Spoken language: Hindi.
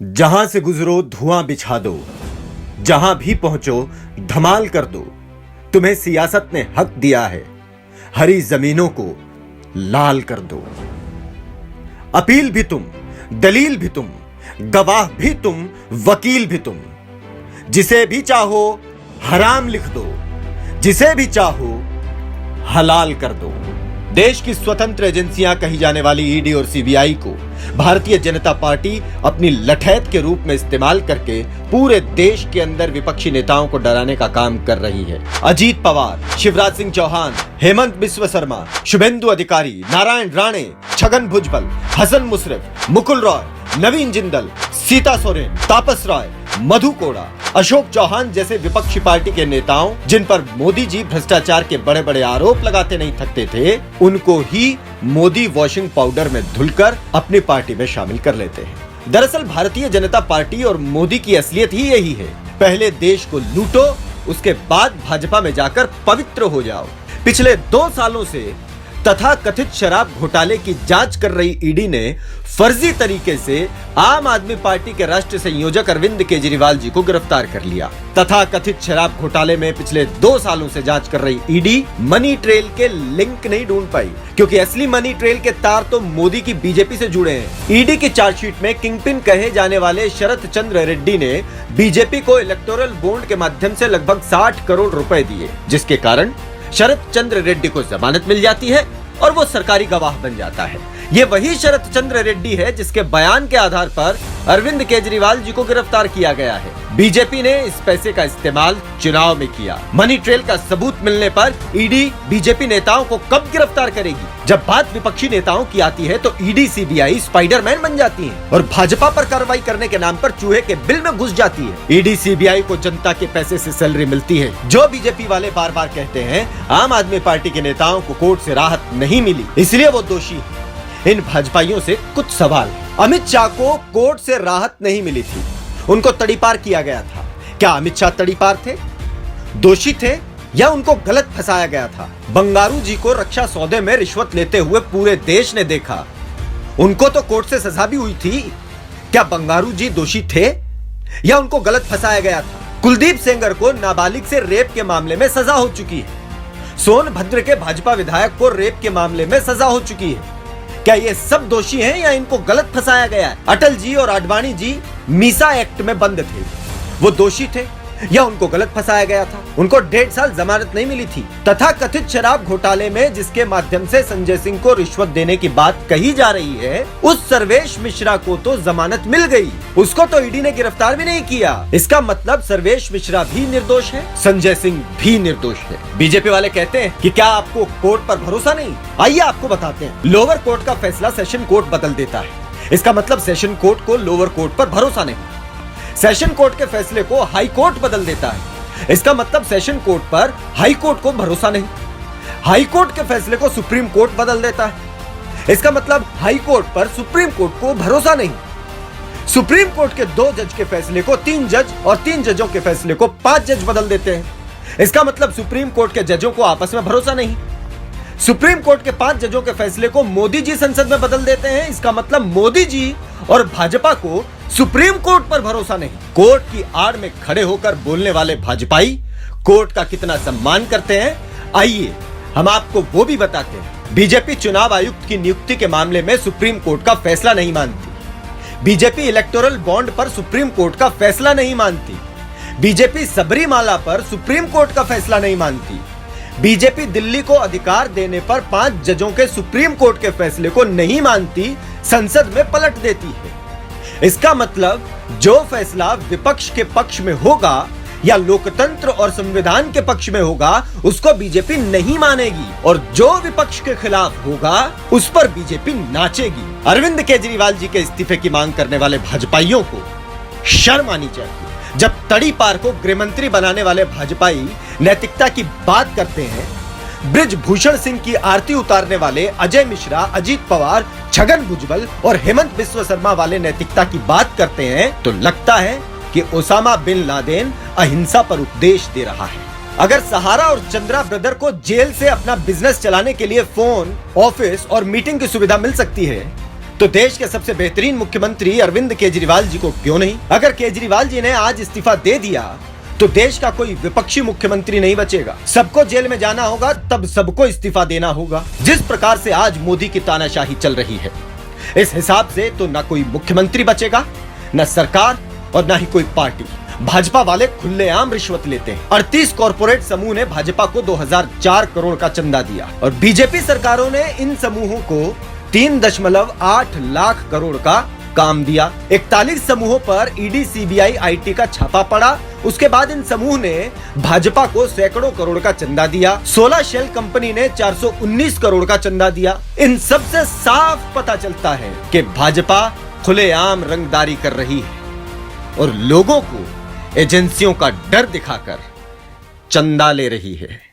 जहां से गुजरो धुआं बिछा दो, जहां भी पहुंचो धमाल कर दो। तुम्हें सियासत ने हक दिया है, हरी जमीनों को लाल कर दो। अपील भी तुम, दलील भी तुम, गवाह भी तुम, वकील भी तुम। जिसे भी चाहो हराम लिख दो, जिसे भी चाहो हलाल कर दो। देश की स्वतंत्र एजेंसियां कही जाने वाली ईडी और सीबीआई को भारतीय जनता पार्टी अपनी लठैत के रूप में इस्तेमाल करके पूरे देश के अंदर विपक्षी नेताओं को डराने का काम कर रही है। अजीत पवार, शिवराज सिंह चौहान, हेमंत बिस्व शर्मा, शुभेंदु अधिकारी, नारायण राणे, छगन भुजबल, हसन मुशर्रफ, मुकुल रॉय, नवीन जिंदल, सीता सोरेन, तापस रॉय, मधु कोड़ा, अशोक चौहान जैसे विपक्षी पार्टी के नेताओं जिन पर मोदी जी भ्रष्टाचार के बड़े बड़े आरोप लगाते नहीं थकते थे, उनको ही मोदी वॉशिंग पाउडर में धुलकर अपनी पार्टी में शामिल कर लेते हैं। दरअसल भारतीय जनता पार्टी और मोदी की असलियत ही यही है, पहले देश को लूटो, उसके बाद भाजपा में जाकर पवित्र हो जाओ। पिछले 2 सालों से तथा कथित शराब घोटाले की जांच कर रही ईडी ने फर्जी तरीके से आम आदमी पार्टी के राष्ट्रीय संयोजक अरविंद केजरीवाल जी को गिरफ्तार कर लिया। तथा कथित शराब घोटाले में पिछले 2 सालों से जांच कर रही ईडी मनी ट्रेल के लिंक नहीं ढूंढ पाई, क्योंकि असली मनी ट्रेल के तार तो मोदी की बीजेपी से जुड़े हैं। ईडी की चार्जशीट में किंगपिन कहे जाने वाले शरत चंद्र रेड्डी ने बीजेपी को इलेक्टोरल बॉन्ड के माध्यम से लगभग 60 करोड़ रुपए दिए, जिसके कारण शरत चंद्र रेड्डी को जमानत मिल जाती है और वो सरकारी गवाह बन जाता है। ये वही शरत चंद्र रेड्डी है जिसके बयान के आधार पर अरविंद केजरीवाल जी को गिरफ्तार किया गया है। बीजेपी ने इस पैसे का इस्तेमाल चुनाव में किया। मनी ट्रेल का सबूत मिलने पर ईडी बीजेपी नेताओं को कब गिरफ्तार करेगी? जब बात विपक्षी नेताओं की आती है तो ईडी सीबीआई स्पाइडरमैन बन जाती है और भाजपा पर कार्रवाई करने के नाम पर चूहे के बिल में घुस जाती है। ईडी सीबीआई को जनता के पैसे से सैलरी मिलती है। जो बीजेपी वाले बार बार कहते हैं आम आदमी पार्टी के नेताओं को कोर्ट से राहत नहीं मिली, इसलिए वो दोषी है। इन भाजपाइयों से कुछ सवाल। अमित शाह को कोर्ट से राहत नहीं मिली थी, उनको तड़ीपार किया गया था। क्या अमित शाह तड़ीपार थे, दोषी थे, या उनको गलत फंसाया गया था? बंगारू जी को रक्षा सौदे में रिश्वत लेते हुए पूरे देश ने देखा, उनको तो कोर्ट से सजा भी हुई थी। क्या बंगारू जी दोषी थे या उनको गलत फंसाया गया था? कुलदीप सेंगर को नाबालिग से रेप के मामले में सजा हो चुकी है। सोनभद्र के भाजपा विधायक को रेप के मामले में सजा हो चुकी है। क्या ये सब दोषी हैं या इनको गलत फंसाया गया है? अटल जी और आडवाणी जी मीसा एक्ट में बंद थे, वो दोषी थे या उनको गलत फंसाया गया था? उनको 1.5 साल जमानत नहीं मिली थी। तथा कथित शराब घोटाले में जिसके माध्यम से संजय सिंह को रिश्वत देने की बात कही जा रही है, उस सर्वेश मिश्रा को तो जमानत मिल गई, उसको तो ईडी ने गिरफ्तार भी नहीं किया। इसका मतलब सर्वेश मिश्रा भी निर्दोष है, संजय सिंह भी निर्दोष है। बीजेपी वाले कहते हैं कि क्या आपको कोर्ट पर भरोसा नहीं? आइए आपको बताते हैं। लोअर कोर्ट का फैसला सेशन कोर्ट बदल देता है, इसका मतलब सेशन कोर्ट को लोअर कोर्ट पर भरोसा नहीं। सेशन कोर्ट के फैसले को हाई कोर्ट बदल देता है, इसका मतलब सेशन कोर्ट पर हाई कोर्ट को भरोसा नहीं। हाई कोर्ट के फैसले को सुप्रीम कोर्ट बदल देता है, इसका मतलब हाई कोर्ट पर सुप्रीम कोर्ट को भरोसा नहीं। सुप्रीम कोर्ट के 2 जज के फैसले को 3 जज और 3 जजों के फैसले को 5 जज बदल देते हैं, इसका मतलब सुप्रीम कोर्ट के जजों को आपस में भरोसा नहीं। सुप्रीम कोर्ट के 5 जजों के फैसले को मोदी जी संसद में बदल देते हैं, इसका मतलब मोदी जी और भाजपा को सुप्रीम कोर्ट पर भरोसा नहीं। कोर्ट की आड़ में खड़े होकर बोलने वाले भाजपाई कोर्ट का कितना सम्मान करते हैं, आइए हम आपको वो भी बताते हैं। बीजेपी चुनाव आयुक्त की नियुक्ति के मामले में सुप्रीम कोर्ट का फैसला नहीं मानती। बीजेपी इलेक्टोरल बॉन्ड पर सुप्रीम कोर्ट का फैसला नहीं मानती। बीजेपी सबरीमाला पर सुप्रीम कोर्ट का फैसला नहीं मानती। बीजेपी दिल्ली को अधिकार देने पर 5 जजों के सुप्रीम कोर्ट के फैसले को नहीं मानती, संसद में पलट देती है। इसका मतलब जो फैसला विपक्ष के पक्ष में होगा या लोकतंत्र और संविधान के पक्ष में होगा, उसको बीजेपी नहीं मानेगी, और जो विपक्ष के खिलाफ होगा उस पर बीजेपी नाचेगी। अरविंद केजरीवाल जी के इस्तीफे की मांग करने वाले भाजपाइयों को शर्म आनी चाहिए। जब तड़ीपार को गृहमंत्री बनाने वाले भाजपाई नैतिकता की बात करते हैं, ब्रिजभूषण सिंह की आरती उतारने वाले अजय मिश्रा, अजीत पवार, छगन भुजबल और हेमंत बिस्व शर्मा वाले नैतिकता की बात करते हैं, तो लगता है कि ओसामा बिन लादेन अहिंसा पर उपदेश दे रहा है। अगर सहारा और चंद्रा ब्रदर को जेल से अपना बिजनेस चलाने के लिए फोन, ऑफिस और मीटिंग की सुविधा मिल सकती है, तो देश के सबसे बेहतरीन मुख्यमंत्री अरविंद केजरीवाल जी को क्यों नहीं? अगर केजरीवाल जी ने आज इस्तीफा दे दिया तो देश का कोई विपक्षी मुख्यमंत्री नहीं बचेगा। सबको जेल में जाना होगा, तब सबको इस्तीफा देना होगा। जिस प्रकार से आज मोदी की तानाशाही चल रही है, इस हिसाब से तो ना कोई मुख्यमंत्री बचेगा, न सरकार और ना ही कोई पार्टी। भाजपा वाले खुलेआम रिश्वत लेते हैं। 38 कॉर्पोरेट समूह ने भाजपा को 2004 करोड़ का चंदा दिया और बीजेपी सरकारों ने इन समूहों को 3.8 लाख करोड़ का काम दिया। 41 समूहों पर ईडी, सीबीआई, आईटी का छापा पड़ा। उसके बाद इन समूह ने भाजपा को सैकड़ों करोड़ का चंदा दिया। 16 शेल कंपनी ने 419 करोड़ का चंदा दिया। इन सब से साफ पता चलता है कि भाजपा खुलेआम रंगदारी कर रही है और लोगों को एजेंसियों का डर दिखाकर चंदा ले रही है।